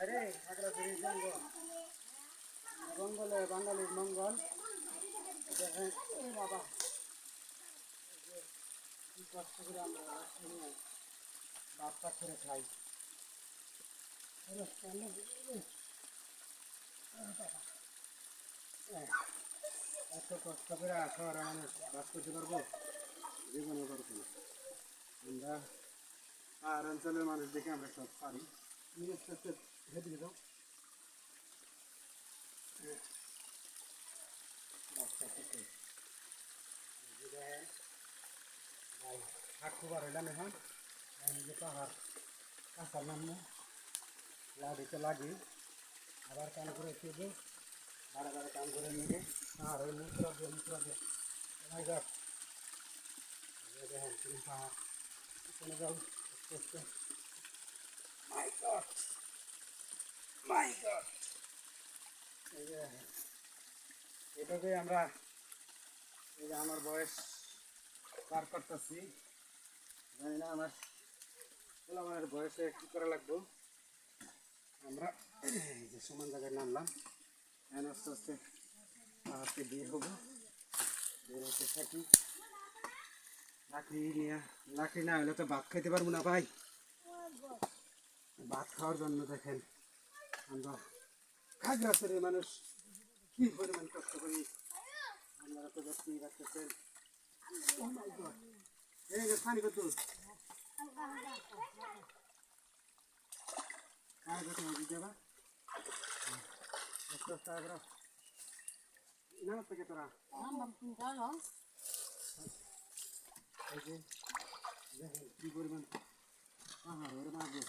আরে খাগড়াছড়ি জঙ্গল, জঙ্গলে বাঙালির মঙ্গল। দেখেন এই বাবা, কি কষ্ট করে আমরা নিয়ে ভাত পাক করে খাই। এত কষ্ট করে শহরে মানুষ বাস করতে পারবো? জীবনে পারবো না। আমরা পাহাড় অঞ্চলের মানুষ দেখে আমরা সব পারি। নিজের হেঁটে দাও রাস্তা থেকে হাঁটতে পারলাম এখন। যে পাহাড় কাঁচার নামে লাঠিতে লাগি আবার কাম করে খেয়ে বারে বারে কাম করে নিয়ে আর ওই মুদ্রা দিয়ে দেখেন তুমি পাহাড় চলে যাও আস্তে আস্তে। মাই গড, মাই গড, এই যে এটাকে আমরা, এই যে আমার বয়স পার করতেছি, জানি না আমার আমার বয়সে কী করা লাগবো। আমরা এই যে সমান জায়গায় নামলাম, এখন আস্তে আস্তে পাহাড়কে বের হবো, বের হতে থাকি। লাকড়ি নিয়ে, লাকড়ি না হলে তো ভাত খাইতে পারবো না ভাই। ভাত খাওয়ার জন্য দেখেন আমরা খাগড়াছড়ির মানুষ কি পরিমাণ কষ্ট করি, আপনারা তো দেখতেই পাচ্ছেন। এই যে পানি কত দিতে না থেকে তোরা এই যে দেখেন কি পরিমাণ পাহাড় ওর মাঝে